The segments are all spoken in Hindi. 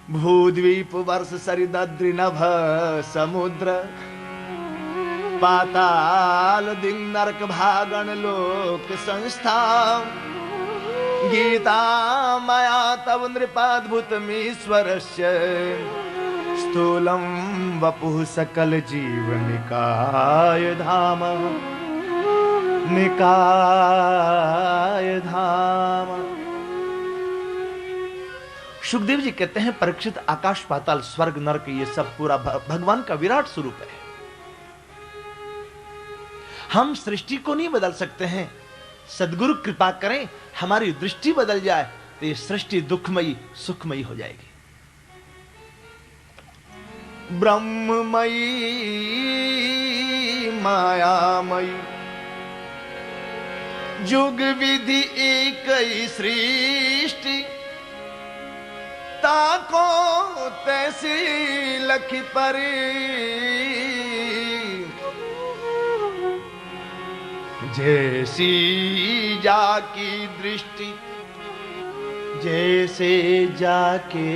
भूद्वीप वर्ष सरिद्रिनभ समुद्र पाताल दिंग नरक भागण लोक संस्था गीता मया तव नृपाद्भुतमीश्वरस्य स्थूलं वपुः सकल जीव निकाय धाम निकाय धाम। सुखदेव जी कहते हैं परीक्षित, आकाश पाताल स्वर्ग नरक ये सब पूरा भगवान का विराट स्वरूप है। हम सृष्टि को नहीं बदल सकते हैं, सदगुरु कृपा करें हमारी दृष्टि बदल जाए तो ये सृष्टि दुखमयी सुखमयी हो जाएगी। ब्रह्ममयी मायामयी जुग विधि एक ही सृष्टि ताको तैसी लखी परी जैसी जाकी दृष्टि जैसे जाके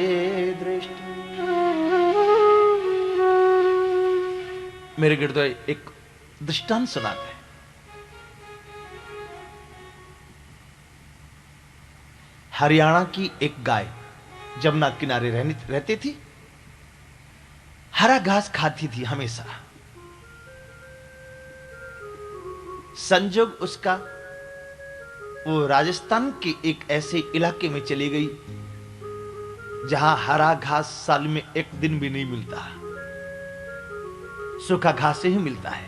दृष्टि। मेरे गिरदो एक दृष्टांत सुनाते हैं। हरियाणा की एक गाय जमुना किनारे रहती थी, हरा घास खाती थी हमेशा। संजोग उसका वो राजस्थान के एक ऐसे इलाके में चली गई जहां हरा घास साल में एक दिन भी नहीं मिलता, सूखा घास ही मिलता है।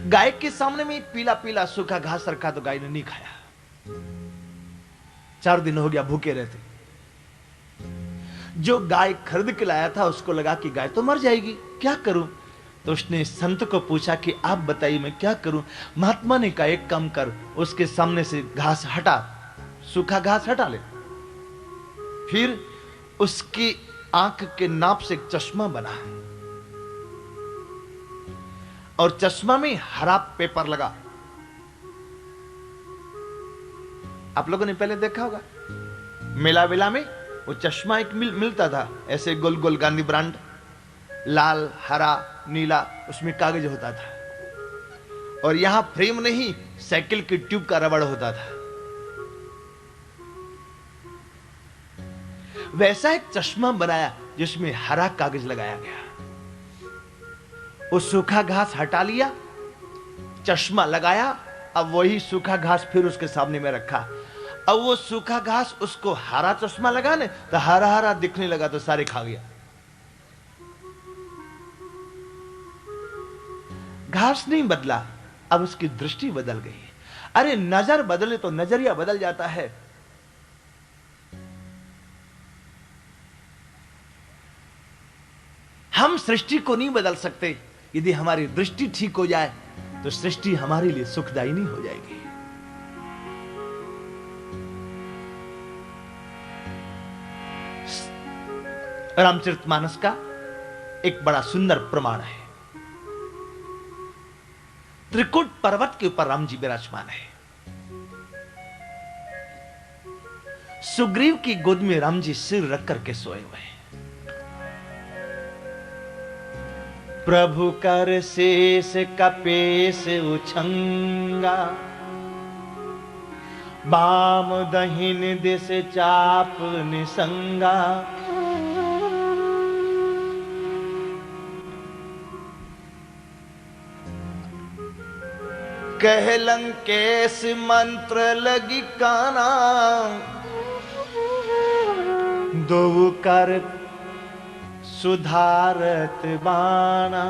गाय के सामने में पीला पीला सूखा घास रखा तो गाय ने नहीं खाया। 4 दिन हो गया भूखे रहते। जो गाय खरीद के लाया था उसको लगा कि गाय तो मर जाएगी, क्या करूं? तो उसने संत को पूछा कि आप बताइए मैं क्या करूं? महात्मा ने कहा एक काम कर, उसके सामने से घास हटा, सूखा घास हटा ले। फिर उसकी आंख के नाप से एक चश्मा बना और चश्मा में हरा पेपर लगा। आप लोगों ने पहले देखा होगा मेला वेला में वो चश्मा एक मिलता था, ऐसे गोल गोल गांधी ब्रांड, लाल हरा नीला, उसमें कागज होता था और यहां फ्रेम नहीं साइकिल की ट्यूब का रबड़ होता था। वैसा एक चश्मा बनाया जिसमें हरा कागज लगाया गया। वो सूखा घास हटा लिया, चश्मा लगाया, अब वही सूखा घास फिर उसके सामने में रखा। अब वो सूखा घास उसको हरा चश्मा लगा ने तो हरा हरा दिखने लगा तो सारे खा गया। घास नहीं बदला, अब उसकी दृष्टि बदल गई। अरे नजर बदले तो नजरिया बदल जाता है। हम सृष्टि को नहीं बदल सकते, यदि हमारी दृष्टि ठीक हो जाए तो सृष्टि हमारे लिए सुखदायिनी हो जाएगी। रामचरितमानस का एक बड़ा सुंदर प्रमाण है। त्रिकुट पर्वत के ऊपर राम जी विराजमान है। सुग्रीव की गोद में राम जी सिर रख करके सोए हुए हैं। प्रभु कर शेष कपेश उछंगा बाम दहिन दिस चाप निसंगा कह लंकेश मंत्र लगी काना दो कर सुधारत बाना।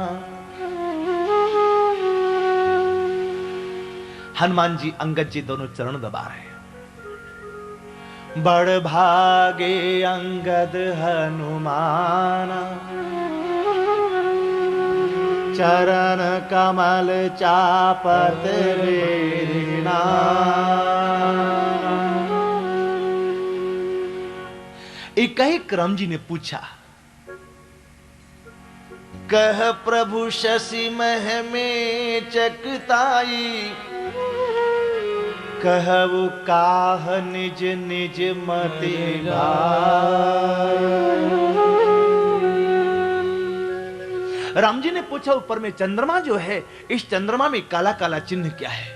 हनुमान जी अंगद जी दोनों चरण दबा रहे हैं। बड़ भागे अंगद हनुमाना चरण कमल चापत रेना। एक राम जी ने पूछा, कह प्रभु शशि मह में चकताई कहु काह निज निज मति भाई। राम जी ने पूछा ऊपर में चंद्रमा जो है, इस चंद्रमा में काला काला चिन्ह क्या है?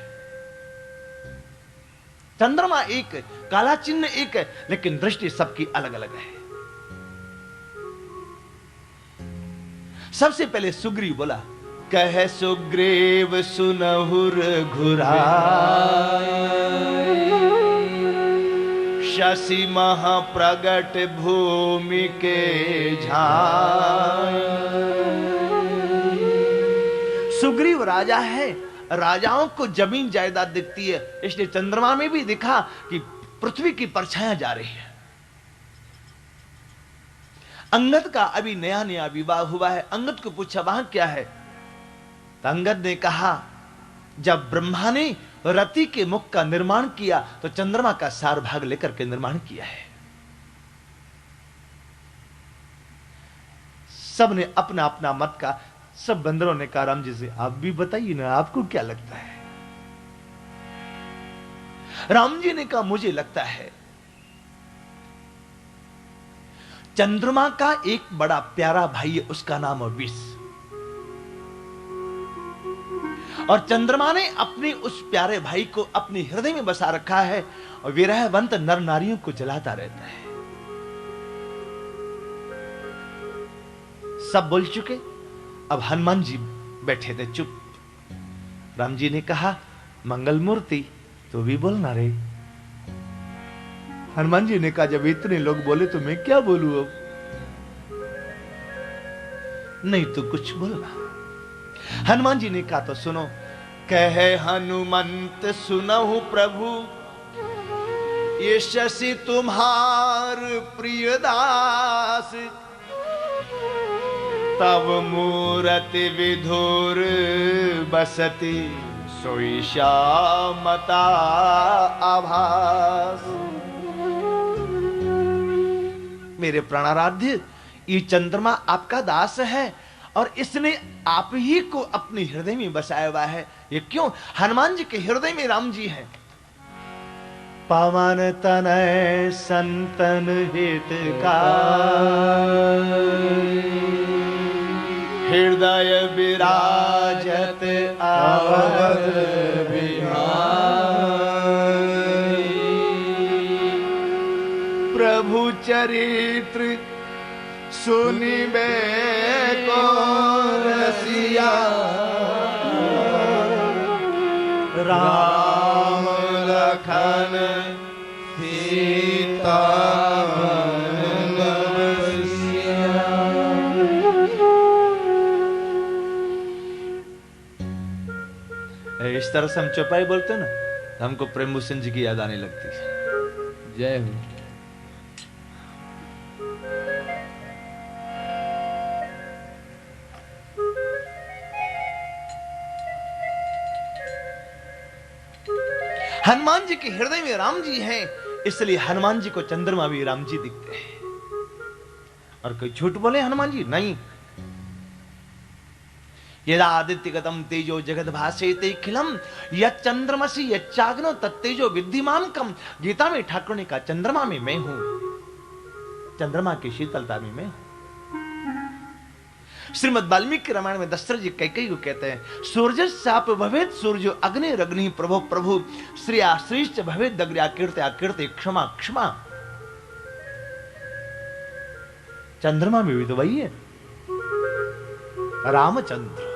चंद्रमा एक है, काला चिन्ह एक है, लेकिन दृष्टि सबकी अलग अलग है। सबसे पहले सुग्रीव बोला, कह सुग्रीव सुनहुर घुराए, शशि महाप्रगट भूमि के झाए। सुग्रीव राजा है, राजाओं को जमीन जायदाद दिखती है, इसलिए चंद्रमा में भी दिखा कि पृथ्वी की परछायां जा रही है। अंगद का अभी नया नया विवाह हुआ है, अंगद को पूछा वहां क्या है? तो अंगद ने कहा, जब ब्रह्मा ने रति के मुख का निर्माण किया तो चंद्रमा का सार भाग लेकर के निर्माण किया है। सब ने अपना अपना मत का, सब बंदरों ने कहा, राम जी से आप भी बताइए ना, आपको क्या लगता है? राम जी ने कहा, मुझे लगता है चंद्रमा का एक बड़ा प्यारा भाई है, उसका नाम है विष। और चंद्रमा ने अपने उस प्यारे भाई को अपने हृदय में बसा रखा है और विरहवंत नर नारियों को जलाता रहता है। सब बोल चुके, अब हनुमान जी बैठे थे चुप। राम जी ने कहा, मंगल मूर्ति तो भी बोलना रे। हनुमान जी ने कहा, जब इतने लोग बोले तो मैं क्या बोलूं अब? नहीं तो कुछ बोलना। हनुमान जी ने कहा, तो सुनो। कहे हनुमंत सुनहु प्रभु, ये शशि तुम्हार प्रिय दास, तब मूरति विधुर बसती, सोई श्यामता आभास। मेरे प्राणाराध्य, ये चंद्रमा आपका दास है और इसने आप ही को अपने हृदय में बसाया हुआ है। ये क्यों? हनुमान जी के हृदय में राम जी हैं। पवन तनय संतन हितका, हृदय विराजत अवध बिहारी, प्रभु चरित्र सुनिबे को रसिया, राम लखन सीता बसिया। इस तरह से हम चौपाई बोलते हैं ना, हमको प्रेम भूषण जी की याद आने लगती है। जय हो। हनुमान जी के हृदय में राम जी हैं, इसलिए हनुमान जी को चंद्रमा भी राम जी दिखते हैं। और कोई झूठ बोले हनुमान जी? नहीं। यदा आदित्यगतम तेजो जगत भासेते खिलम, यच्चंद्रमसि यच्चाग्नो तत्तेजो विद्धिमान कम। गीता में ठाकुर ने कहा, चंद्रमा में मैं हूं, चंद्रमा की शीतलता में मैं हूं। श्रीमद् वाल्मीकि रामायण में दशरथ जी कैकेयी को कहते हैं, सूर्य साप भवेत सूर्यो अग्नि रग्नि प्रभो प्रभु, श्रिया श्रीश्च भवेत दग्र्या कीर्ति अकीर्ति क्षमा क्षमा। चंद्रमा में भी तो वही है, रामचंद्र।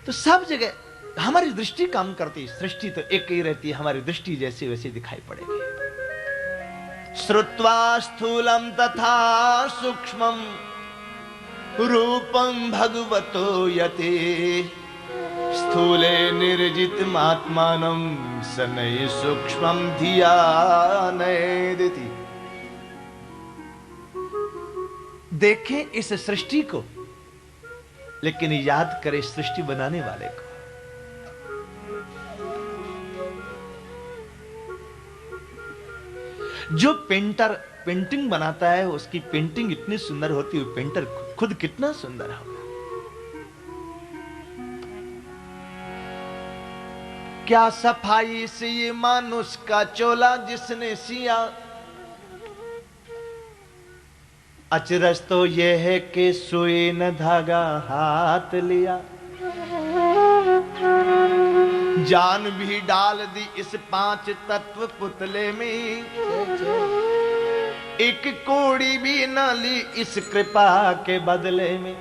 तो सब जगह हमारी दृष्टि काम करती, सृष्टि तो एक ही रहती है, हमारी दृष्टि जैसे वैसे दिखाई पड़ेगी। श्रुत्वा स्थूलम तथा सूक्ष्मम रूपम भगवतो यते, स्थूले निर्जित आत्मानं सनय सूक्ष्मम धिया नयेदिति। देखें इस सृष्टि को, लेकिन याद करें सृष्टि बनाने वाले को। जो पेंटर पेंटिंग बनाता है, उसकी पेंटिंग इतनी सुंदर होती है, पेंटर खुद कितना सुंदर होगा। क्या सफाई से ये मानुष का चोला जिसने सिया। अचरज तो ये है कि सुई न धागा हाथ लिया। जान भी डाल दी इस 5 तत्व पुतले में, एक कोड़ी भी न ली इस कृपा के बदले में।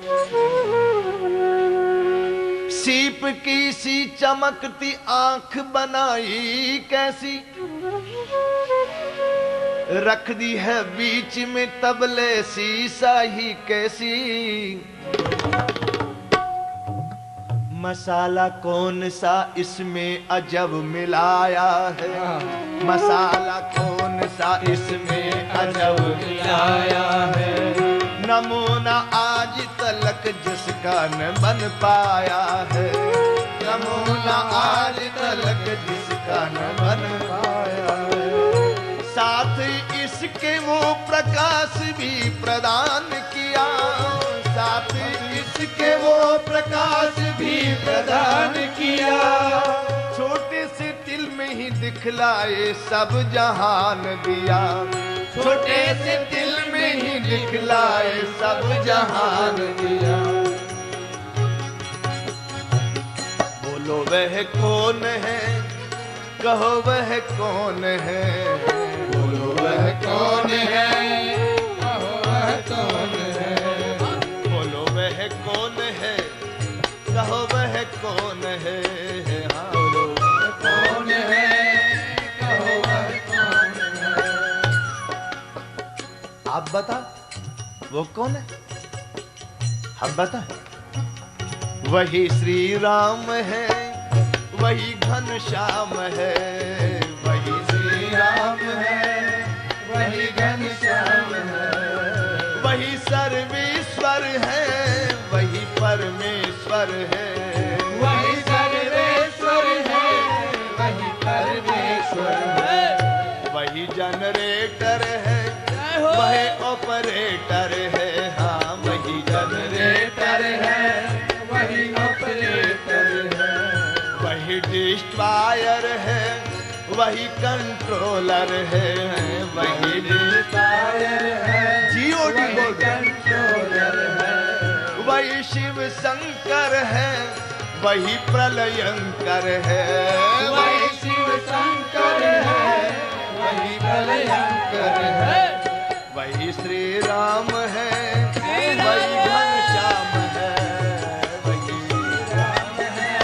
सीप की सी चमकती आंख बनाई कैसी, रख दी है बीच में तबले सी साही कैसी। मसाला कौन सा इसमें अजब मिलाया है, मसाला कौन सा इसमें अजब मिलाया है। नमूना आज तलक जिसका न बन पाया है, नमूना आज तलक जिसका न बन पाया है। साथ इसके वो प्रकाश भी प्रदान किया, साथ इसके वो प्रकाश भी प्रदान किया। छोटे से दिल में ही दिखलाए सब जहान दिया, छोटे से दिल में ही दिखलाए सब जहान दिया। बोलो वह कौन है, कहो वह कौन है, बोलो वह कौन है, कहो वह कौन है। बोलो वह कौन है, कहो वह कौन है, हाँ बोलो वह कौन है, कहो वह कौन है। आप बता वो कौन है, हम बता। वही श्री राम है, वही घनश्याम है, वही श्री राम है, वही घनश्याम है। वही सर्वेश्वर है, वही परमेश्वर है, वही सर्वेश्वर है, वही परमेश्वर है। वही जनरेटर है, वही ऑपरेटर है, हाँ वही जनरेटर है, वही ऑपरेटर है। वही डिस्ट्रॉयर है, वही कंट्रोलर है, वही डिस्ट्रॉयर है, जीओडी कंट्रोलर है। वही शिव शंकर है, वही प्रलयंकर है, वही शिव शंकर है, वही प्रलयंकर है। वही श्री राम है, वही घनश्याम है, वही श्री राम है,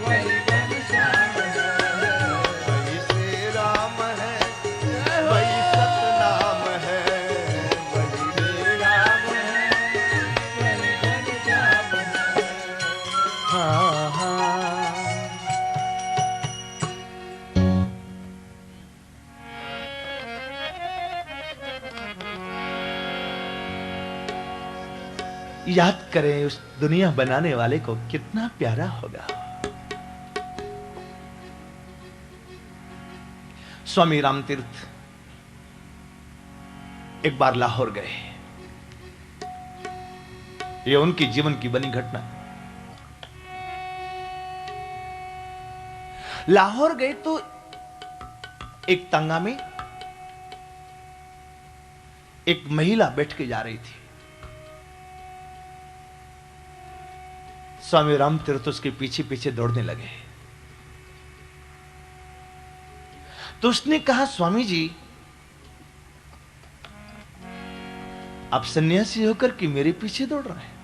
वही घनश्याम है। वही श्री राम है, वही सतनाम है, वही श्री राम है, वही घनश्याम है। हाँ हाँ याद करें उस दुनिया बनाने वाले को, कितना प्यारा होगा। स्वामी रामतीर्थ एक बार लाहौर गए, ये उनकी जीवन की बनी घटना। लाहौर गए तो एक तंगा में एक महिला बैठ के जा रही थी। स्वामी रामतीर्थ उसके पीछे पीछे दौड़ने लगे। तो उसने कहा, स्वामी जी आप सन्यासी होकर कि मेरे पीछे दौड़ रहे हैं?